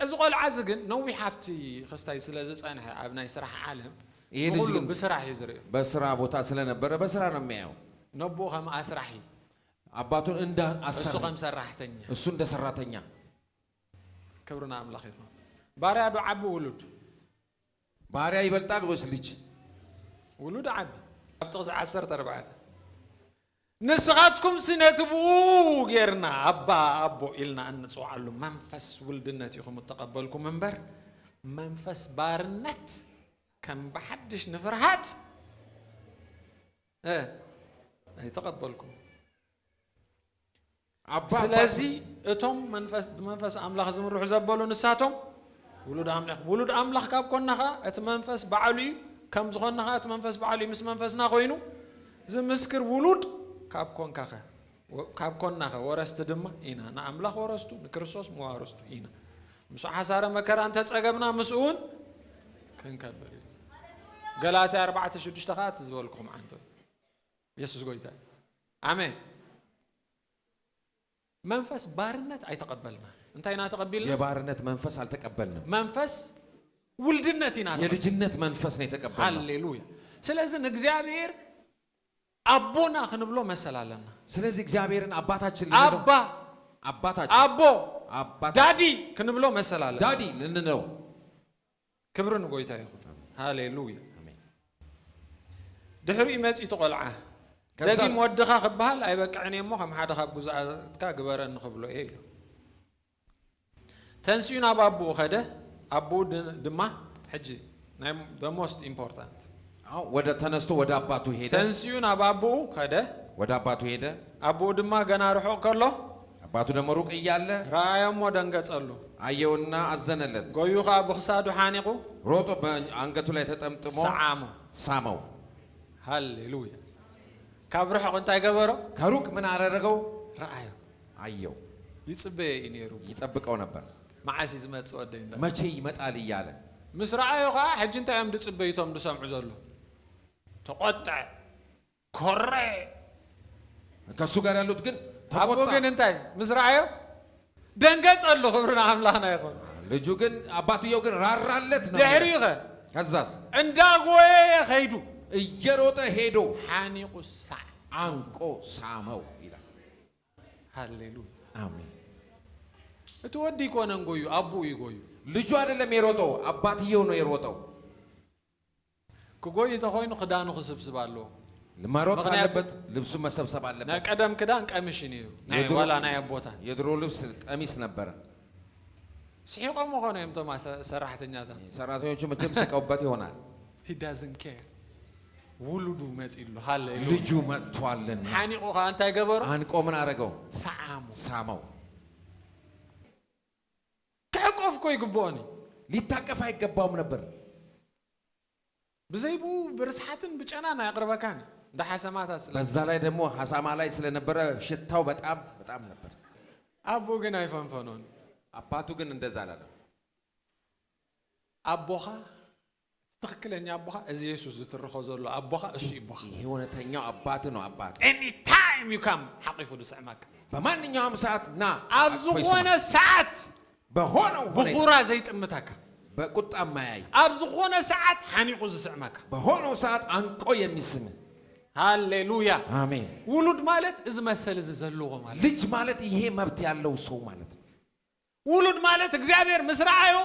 እዚ ቆልዓ እዚ ግን ነዊሕ ሃፍቲ ክስታይ ስለዝጸንሐ ኣብ ናይ ስራሕ ዓለም ይሄ ልጅ ግን በስራሕ ይዝርእ በስራ ቦታ ስለነበረ በስራ ነው የሚያየው ነቦ ከም አስራሒ አባቱን እንደ አሰራ እሱ ከም ሰራሕተኛ እሱ እንደ ሰራተኛ ክብርና አምላኽ ይኹን ባሪያ ዶ ዓቢ ውሉድ ባሪያ ይበልጣል ወይስ ልጅ ውሉድ ዓቢ ኣብ ጥቕሲ 14 ንስኻትኩም ስነትቡ ጌርና አባ አቦ ኢልና እንጽዋዓሉ መንፈስ ውልድነት ይኹም ተቀበልኩም እምበር መንፈስ ባርነት ከም በሐድሽ ንፍርሃት ኣይተቀበልኩም አባ ስለዚ እቶም መንፈስ አምላኽ ዝምርሑ ዘበሉ ንሳቶም ውሉድ አምላኽ ካብ ኮናኻ እቲ መንፈስ በዓሉ ከም ዝኾናኻ እቲ መንፈስ በዓሉ ምስ መንፈስና ኮይኑ ዝምስክር ውሉድ ካብ ኮናኸ ወረስቲ ድማ ኢና ንአምላኽ ወረስቱ ንክርስቶስ መዋረስቱ ኢና ምስ ሓሳረ መከራ እንተጸገብና ምስኡን ክንከበር ገላትያ 4:6 ኻት ዝበልኩም አንተ ኢየሱስ ጎይታ አሜን መንፈስ ባርነት አይተቀበልና እንታይና ተቀበልና የባርነት መንፈስ አልተቀበልንም መንፈስ ውልድነት ኢና የልጅነት መንፈስ ነው የተቀበልነው ሃሌሉያ ስለዚህ እግዚአብሔር አቦና ክንብሎ መሰላለና ስለዚህ እግዚአብሔርን አባታችን አባ አባታችን አቦ አባታችን ዳዲ ክንብሎ መሰላለና ዳዲ ልንነው ክብርን ጎይታ ይሁን ሃሌሉያ አሜን ድሕሪ መጽ ይተቆልዓ ደጊም ወድኻ ክበሃል አይበቃዕኒ እሞ ከም ሓደ ካብ ጉዛእትካ ግበረን ክብሎ ኢሉ ተንስዩና ባቡ ኸደ አቡ ድማ ሕጂ ናይ the most important ወደ ተነስቶ ወደ አባቱ ሄደ ተንስዩና ባቡ ኸደ ወደ አባቱ ሄደ አቡ ድማ ገና ርሑቅ ከሎ አባቱ ደግሞ ሩቅ እያለ ራእዮሞ ደንገጸሉ አየውና አዘነለት ጎዩኻ ብኽሳዱ ሓኒቁ ሮጦ በአንገቱ ላይ ተጠምጥሞ ሳመው ሃሌሉያ ካብ ርሑቅ እንታይ ገበሮ ከሩቅ ምን አደረገው ራእዮ አየው ይጽበየ ኢኔሩ ይጠብቀው ነበር ማዓሲ ዝመጽእ ወደይና መቼ ይመጣል እያለ ምስ ራእዮኻ ሕጂ እንታይ እዮም ድጽበይቶም ድሰምዑ ዘሎ ተቆጣ ኮረ ከሱ ጋር ያሉት ግን ተቆጣ አቦ ግን እንታይ ምስ ራእዮ ደንገጸሉ ክብርና አምላኽና ይኹን ልጁ ግን አባትየው ግን ራራለት ነው ድሕሪኸ ከዛስ እንዳጎየ ኸይዱ እየሮጠ ሄዶ ሓኒቁ ሳዕ አንቆ ሳመው ይላል ሃሌሉያ አሜን እቲ ወዲ ይኮነን ጎዩ አቡ ይጎዩ ልጁ አይደለም የሮጠው አባትየው ነው የሮጠው ክጎይ ተኾይኑ ክዳኑ ክስብስብ አለው ለማሮጥ አለበት ልብሱ መሰብሰብ አለበት ናይ ቀደም ክዳን ቀሚሽ ነው ናይ ዋላ ናይ አቦታ የድሮ ልብስ ቀሚስ ነበር ሲቆም ሆነ የምተማ ሰራተኞቹ መቼም ስቀውበት ይሆናል he doesn't care ውሉዱ መጽኢሉ ሃሌሉያ ልጁ መጥቷልና ሓኒቁ አንታይ ገበሮ አንቆ ምን አረገው ሳመው ከቆፍ ኮይ ግቦኒ ሊታቀፍ አይገባውም ነበር በዘይቡ በርስሓትን በጨናና ያቀርበካን እንደ ሐሰማታ በዛ ላይ ደግሞ ሐሳማ ላይ ስለነበረ ሽታው በጣም ነበር አቦ ግን አይፈንፈኖን አባቱ ግን እንደዛ አላለም አቦኻ ትክክለኛ አቦኻ እዚ ኢየሱስ ዝትርኾ ዘሎ አቦኻ እሱ ይቦኻ ይሄ እውነተኛው አባት ነው አባት any time you come حقيف ድስዕማክ በማንኛውም ሰዓት ና አብዝኾነ ሰዓት በሆነው በኹራ ዘይጥምታካ በቁጣ ማያይ አብዝኾነ ሰዓት ሓኒቁ ዝስዕማካ በሆነው ሰዓት አንቆ የሚስም ሃሌሉያ አሜን ውሉድ ማለት እዚ መሰል እዚ ዘለዎ ማለት ልጅ ማለት ይሄ መብት ያለው ሰው ማለት ውሉድ ማለት እግዚአብሔር ምስራአዮ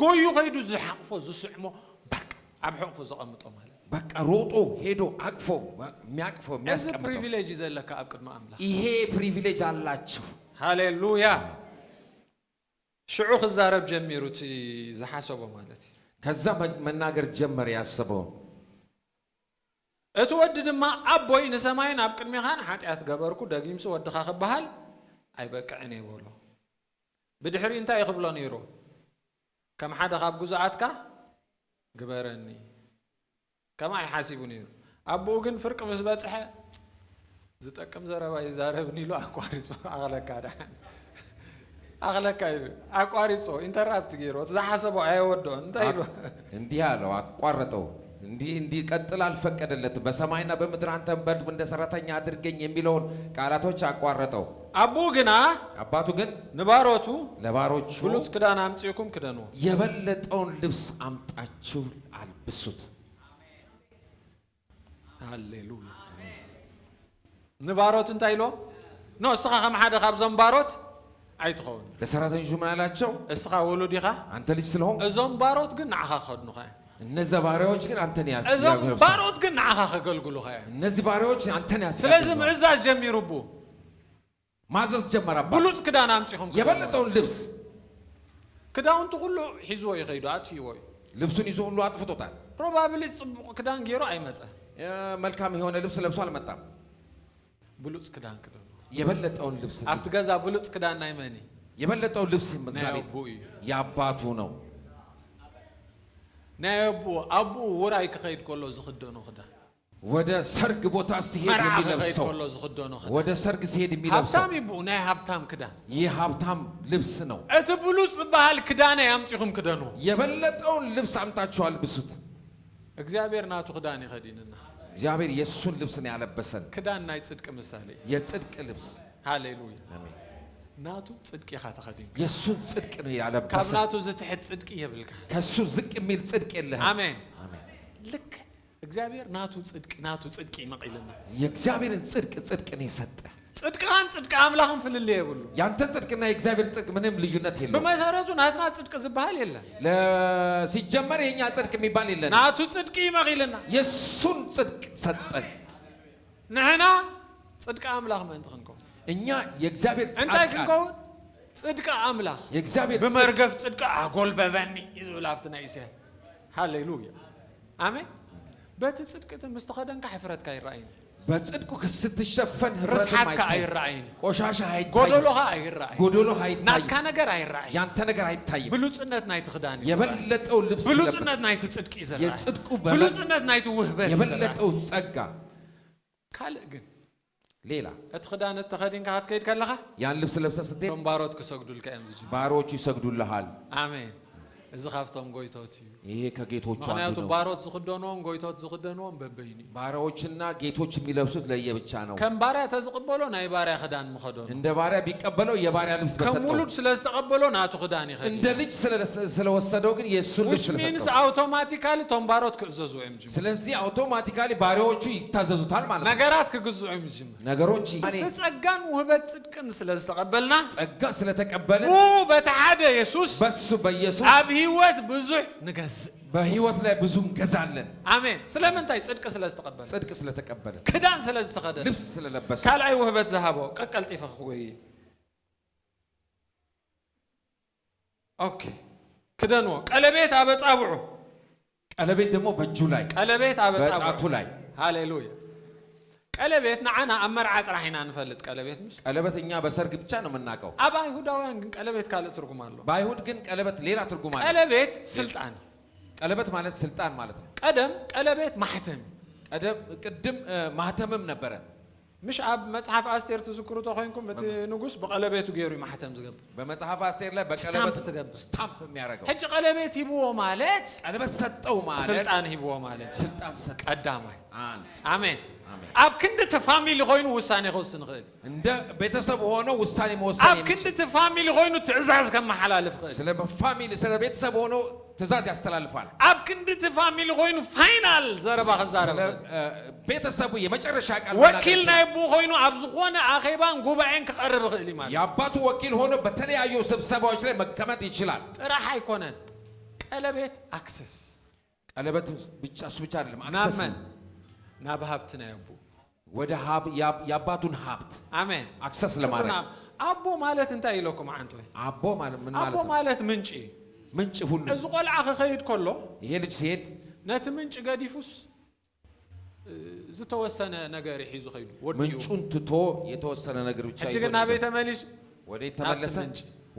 ጎዩ ኸይዱ ዝሓቅፎ ዝስዕሞ በቃ ኣብ ሕቅፎ ዘቀምጦ ማለት በቃ ሮጦ ሄዶ አቅፎ የሚያቅፎ የሚያስቀምጠው እዚ ፕሪቪሌጅ ዘለካ ኣብ ቅድመ አምላኽ ይሄ ፕሪቪሌጅ አላችሁ ሃሌሉያ ሽዑ ክዛረብ ጀሚሩ እቲ ዝሓሰቦ ማለት ከዛ መናገር ጀመረ ያሰበው እቲ ወዲ ድማ አቦይ ንሰማይን ኣብ ቅድሚኻን ኃጢአት ገበርኩ ደጊምስ ወድኻ ክበሃል ኣይበቅዕን ይብሎ ብድሕሪ እንታይ ይኽብሎ ነይሩ ከም ሓደ ካብ ጉዛኣትካ ግበረኒ ከማ ይሓሲቡ ነይሩ አቦኡ ግን ፍርቅ ምስ በፅሐ ዝጠቅም ዘረባ ይዛረብኒ ኢሉ ኣቋሪፁ ኣቕለካ ዳሓን أغلق أقاريصو إنترابت غيرو تحسبوا أيودو انتايلو እንዲህ አለው አቋረጠው እንዲህ ቀጥል አልፈቀደለት በሰማይና በምድር አንተ በርድ እንደ ሰራተኛ አድርገኝ የሚለውን ቃላቶች አቋረጠው አቡ ግና አባቱ ግን ንባሮቱ ለባሮቹ ብሉጽ ክዳን አምጪኩም ክደኑ የበለጠውን ልብስ አምጣችሁ አልብሱት ሃሌሉያ ንባሮት እንታይሎ ኖ እስኻ ከም ሓደ ካብ ዞም ባሮት አይትኸውን ለሰራተኞቹ ምን አላቸው እስኻ ወሉዲኻ አንተ ልጅ ስለሆንክ እዞም ባሮት ግን ንዓኻ ከድኑኻ እነዚህ ባሪያዎች ግን አንተን እዞም ባሮት ግን ንዓኻ ከገልግሉኻ እነዚህ ባሪያዎች አንተን ስለዚህ ምእዛዝ ጀሚሩቡ ማዘዝ ጀመረ ብሉጽ ክዳን አምጪኹም የበለጠውን ልብስ ክዳውንቱ ሁሉ ሒዝዎ ይኸይዱ አጥፊዎ ልብሱን ይዞ ሁሉ አጥፍቶታል ፕሮባብሊ ጽቡቅ ክዳን ገይሮ አይመጸ መልካም የሆነ ልብስ ለብሶ አልመጣም ብሉጽ ክዳን ክደኑ የበለጠውን ልብስ አፍት ገዛ ብሉጽ ክዳን ናይመኒ የበለጠውን ልብስ መዛቤት ያባቱ ነው ናይቡ አቡ ወራይ ከኸይድ ኮሎ ዝኽደኑ ክዳን ወደ ሰርግ ቦታ ሲሄድ የሚለብሰው ወደ ሰርግ ሲሄድ የሚለብሰው ሀብታም ይቡ ናይ ሀብታም ክዳን ይህ ሀብታም ልብስ ነው እቲ ብሉጽ ባህል ክዳን ያምጪኹም ክደኑ የበለጠውን ልብስ አምጣችሁ አልብሱት እግዚአብሔር ናቱ ክዳን ይኸዲንና እግዚአብሔር የሱን ልብስ ነው ያለበሰን ክዳን ናይ ጽድቅ ምሳሌ የጽድቅ ልብስ ሃሌሉያ አሜን ናቱ ጽድቅ ይኸተኸዲን የሱን ጽድቅ ነው ያለበሰን ካብ ናቱ ዝትሕት ጽድቅ ይብልካ ከሱ ዝቅ የሚል ጽድቅ የለህም አሜን አሜን ልክ እግዚአብሔር ናቱ ጽድቅ ይመቅልና የእግዚአብሔርን ጽድቅ ነው የሰጠ ጽድቅን ጽድቅ አምላክን ፍልል ይብሉ ያንተ ጽድቅና የእግዚአብሔር ጽድቅ ምንም ልዩነት የለውም በመሰረቱ ናትና ጽድቅ ዝባል የለም ሲጀመር የኛ ጽድቅ የሚባል የለም ናቱ ጽድቅ ይመቅልና የሱን ጽድቅ ሰጠን ነህና ጽድቅ አምላክ መንጥንኮ እኛ የእግዚአብሔር እንታይከው ጽድቅ አምላክ የእግዚአብሔር በመርገፍ ጽድቅ አጎልበበኒ ይዝብላፍትና ኢሳይያስ ሃሌሉያ አሜን በትጽድቅት መስተኸደንካ ሕፍረትካ ይራአይኒ በጽድቁ ስትሸፈን ርስሓትካ አይራአይኒ ቆሻሻ አይታይ ጎዶሎኻ አይታይ ናትካ ነገር አይራአይ ያንተ ነገር አይታይ ብሉጽነት ናይቲ ክዳን የበለጠው ልብስ ብሉጽነት ናይቲ ጽድቅ ይዘራል የጽድቁ ብሉጽነት ናይቲ ውህበት የበለጠው ጸጋ ካልእ ግን ሌላ እቲ ክዳን ተኸዲንካ ክትከይድ ከለኻ ያን ልብስ ለብሰህ ስትሄድ ቶም ባሮት ክሰግዱልካ እዮም ዝጅ ባሮቹ ይሰግዱልሃል አሜን እዚ ካብቶም ጎይቶት እዩ ይሄ ከጌቶቹ አንዱ ምክንያቱ ነው ባሮት ዝኽደኖም ጎይቶት ዝኽደኖም በበይኒ ባሪያዎችና ጌቶች የሚለብሱት ለየብቻ ነው ከም ባሪያ ተዝቅበሎ ናይ ባሪያ ክዳን ምኸደኑ እንደ ባሪያ ቢቀበለው የባሪያ ልብስ በሰጠው ከም ሙሉድ ስለዝተቀበሎ ናቱ ክዳን ይኸዲ እንደ ልጅ ስለወሰደው ግን የሱን ልብስ ሚንስ አውቶማቲካሊ ቶም ባሮት ክእዘዙ እዮም ጅም ስለዚህ አውቶማቲካሊ ባሪያዎቹ ይታዘዙታል ማለት ነው ነገራት ክግዝኡ እዮም ጅም ነገሮች ፍጸጋን ውህበት ጽድቅን ስለዝተቀበልና ጸጋ ስለተቀበለ በተሓደ ኢየሱስ በሱ በኢየሱስ አብ ህይወት ብዙሕ ንገዝእ በህይወት ላይ ብዙ እንገዛለን አሜን ስለምንታይ ጽድቅ ስለዝተቀበለ ጽድቅ ስለተቀበለ ክዳን ስለዝተኸደነ ልብስ ስለለበሰ ካልኣይ ውህበት ዝሃበው ቀቀልጢፈ ክጎይ ኦኬ ክደንዎ ቀለቤት አበጻብዑ ቀለቤት ደግሞ በእጁ ላይ ቀለቤት አበጻብዑ በጣቱ ላይ ሃሌሉያ ቀለቤት ንዓና ኣብ መርዓ ጥራሕ ኢና ንፈልጥ ቀለቤት ምሽ ቀለበት እኛ በሰርግ ብቻ ነው የምናውቀው ኣብ አይሁዳውያን ግን ቀለቤት ካልእ ትርጉም አለው በአይሁድ ግን ቀለበት ሌላ ትርጉም አለው ቀለቤት ስልጣን ቀለበት ማለት ስልጣን ማለት ነው ቀደም ቀለቤት ማህተም ቅድም ማህተምም ነበረ مش أب مصحف أستير تذكروا تخينكم بت نجوس بقلبات وجيري ما حتم زجب بمصحف أستير لا بقلبات تجب ستامب ميارجو حج قلبات يبوه مالت أنا بس ستو مالت سلطان يبوه مالت سلطان ست قدامه آمين أب كنت تفهمي لغوين وساني خوسن غير عند بيتسب هونه وساني موساني أب كنت تفهمي لغوين وتعزاز كم حلال فخير سلام فامي لسه بيتسب هونه تزاز يستلالفان أب كنت تفهمي لغوين فاينال زربا خزارب بيتسبو يمجرش قال وكيلنا يبو خوينو ابزخونه اخيبان غوباين كقرب خلي مال ياباتو وكيل هونو بتليايو سبسباዎች ላይ መቀመጥ ይችላል ጥራህ አይኮነን ቀለቤት አክሰስ ቀለበት ብቻ እሱ ብቻ አይደለም አክሰስ ናብ ሀብት ነው ያቡ ወደ ሀብ ያባቱን ሀብት አሜን አክሰስ ለማድረግ አቦ ማለት እንታይ ይለኩም አንተ አቦ ማለት ምን ማለት አቦ ማለት ምንጭ ሁሉ እዚ ቆልዓ ከኸይድ ከሎ ይሄ ልጅ ሲሄድ ነቲ ምንጭ ገዲፉስ ዝተወሰነ ነገር ይዙ ኸይዱ ምንጩን ትቶ የተወሰነ ነገር ብቻ ይዞ እጅግና ቤተ መልስ ወደ ተመለሰ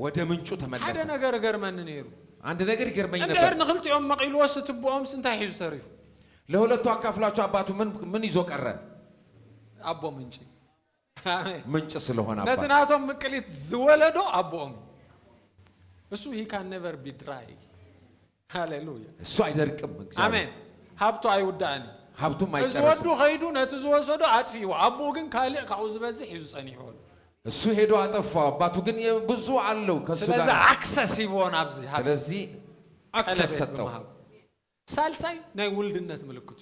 ወደ ምንጩ ተመለሰ ሓደ ነገር ገርመን ነይሩ አንድ ነገር ይገርመኝ ነበር እንደር ንኽልቲኦም መቂልዎስ ትቦኦም ስንታይ ሒዙ ተሪፉ ለሁለቱ አካፍላቸው አባቱ ምን ይዞ ቀረ አቦ ምንጭ ምንጭ ስለሆነ አባ ነትናቶም ምቅሊት ዝወለዶ አቦኦም እሱ he can never be dry ሃሌሉያ እሱ አይደርቅም እግዚአብሔር አሜን ሀብቱ አይውዳኒ ሀብቱም አይጨርስም ወዱ ኸይዱ ነትዝወሰዶ አጥፊው አቦ ግን ካለ ካውዝ በዚህ ይዙ ጸኒሆን እሱ ሄዶ አጠፋው አባቱ ግን ብዙ አለው ከሱ ጋር ስለዚህ አክሰስ ይሆን አብዚ ስለዚህ አክሰስ ሰጠው ሳልሳይ ናይ ውልድነት ምልክቱ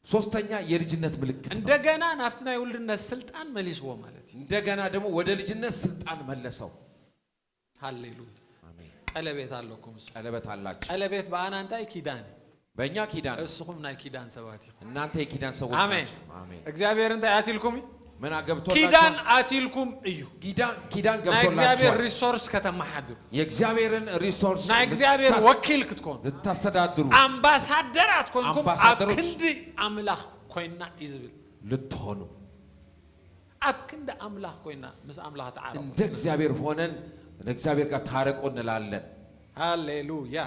ሶስተኛ የልጅነት ምልክት እንደገና ናፍትና የውልድነት ስልጣን መልሶ ማለት እንደገና ደግሞ ወደ ልጅነት ስልጣን መለሰው ሃሌሉያ አሜን ቀለቤት አለኩም ቀለበት አላችሁ ቀለቤት በአናንታይ ኪዳን በእኛ ኪዳን እሱም ናይ ኪዳን ሰባት ይሁን እናንተ የኪዳን ሰዎች ናችሁ አሜን እግዚአብሔርን ታያቲልኩም ምን አገብቶላችሁ ኪዳን አቲልኩም እዩ ኪዳን ገብቶላችሁ እግዚአብሔር ሪሶርስ ከተማሐድሩ የእግዚአብሔርን ሪሶርስ እግዚአብሔር ወኪል ክትኮን ልታስተዳድሩ አምባሳደራት ኮይንኩም አብክንዲ አምላኽ ኮይና ይዝብል ልትሆኑ አብክንዲ አምላኽ ኮይና ምስ አምላኽ ተዓረቁ እንደ እግዚአብሔር ሆነን እግዚአብሔር ጋር ታረቁ እንላለን ሃሌሉያ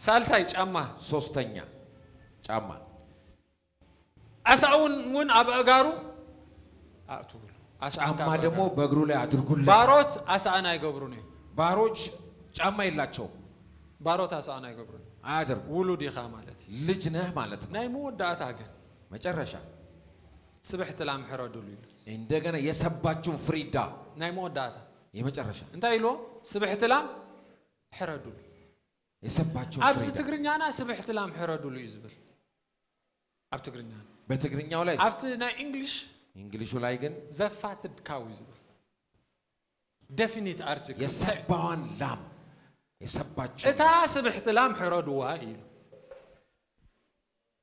ሳልሳይ ጫማ ሶስተኛ ጫማ አሳውን አበጋሩ አቱል ጫማ ደግሞ በእግሩ ላይ አድርጉለት ባሮት አሳና አይገብሩ ነው ባሮች ጫማ የላቸው ባሮት አሳና አይገብሩ አያደርጉ ውሉድ ይኻ ማለት ልጅ ነህ ማለት ነው ናይ መወዳታ ግን መጨረሻ ስብሕት ላም ሕረዱሉ እንደገና የሰባችውን ፍሪዳ ናይ መወዳታ የመጨረሻ እንታይ ኢሎ ስብሕት ላም ሕረዱሉ የሰባችውን አብዚ ፍሪዳ ትግርኛና ስብሕት ላም ሕረዱሉ ይዝብል አብ ትግርኛና በትግርኛው ላይ አብቲ ናይ እንግሊሹ ላይ ግን ዘፋትድ ካው ይዝብል ዴፊኒት አርቲክል የሰባዋን ላም የሰባችው እታ ስብሕት ላም ሕረዱዋ ኢሉ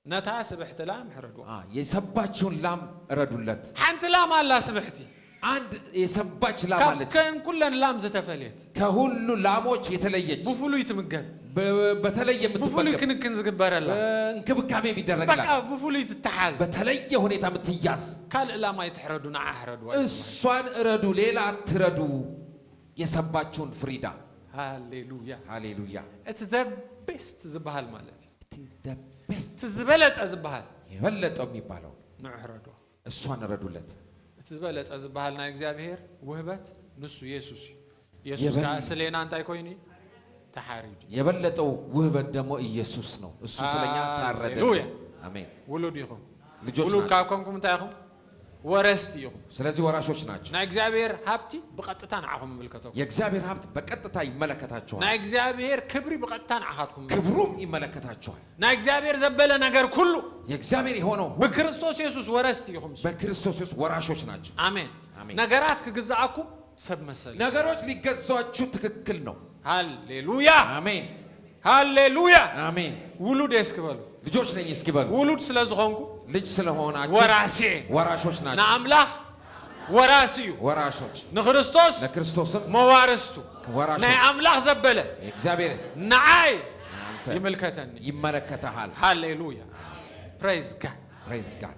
ነታ ስብሕት ላም ሕረዱዋ የሰባችውን ላም እረዱለት ሓንቲ ላም አላ ስብሕቲ አንድ የሰባች ላም አለች ከን ኩለን ላም ዘተፈለየት ከሁሉ ላሞች የተለየች ብፍሉይ ትምገብ በተለየ ብፍሉይ ክንክን ዝግበረላ እንክብካቤ ቢደረግላት በቃ ብፍሉይ ትተሓዝ በተለየ ሁኔታ ምትያዝ ካልእ ላም አይትሕረዱ ንዓ ሕረዱ እሷን እረዱ ሌላ አትረዱ የሰባችውን ፍሪዳ ሃሌሉያ ሃሌሉያ እቲ ዘ ቤስት ዝበሃል ማለት the best ዝበለጸ ዝበሃል የበለጠው የሚባለው ንዑ ሕረዱ እሷን እረዱለት እቲ ዝበለጸ ዝበሃል ናይ እግዚአብሔር ውህበት ንሱ ኢየሱስ ኢየሱስ ስለና እንታይ ኮይኑ ተሓሪዱ የበለጠው ውህበት ደግሞ ኢየሱስ ነው እሱ ስለኛ ታረደ አሜን ውሉድ ይኹም ልጆች ውሉድ ካኮንኩም እንታይ ይኹም ወረስቲ ይኹም ስለዚህ ወራሾች ናቸው ናይ እግዚአብሔር ሀብቲ በቀጥታ ንዓኹም ይምልከተኩም የእግዚአብሔር ሀብት በቀጥታ ይመለከታቸዋል ናይ እግዚአብሔር ክብሪ በቀጥታ ንዓኻትኩም ክብሩም ይመለከታቸዋል ናይ እግዚአብሔር ዘበለ ነገር ሁሉ የእግዚአብሔር የሆነው በክርስቶስ ኢየሱስ ወረስቲ ይኹም በክርስቶስ ኢየሱስ ወራሾች ናቸው አሜን ነገራት ክግዛአኩም ሰብ መሰለ ነገሮች ሊገዛችሁ ትክክል ነው ሃሌሉያ አሜን ሃሌሉያ አሜን ውሉድ እስክበሉ ልጆች ነኝ እስኪበሉ ውሉድ ስለዝኾንኩ ልጅ ስለሆናችሁ ወራሴ ወራሾች ናችሁ ንአምላኽ ወራሲዩ ወራሾች ንክርስቶስ ለክርስቶስም መዋርስቱ ወራሾች ናይ አምላኽ ዘበለ እግዚአብሔር ንዓይ አንተ ይመልከተኒ ይመለከታል ሃሌሉያ ፕሬዝ ጋድ ፕሬዝ ጋድ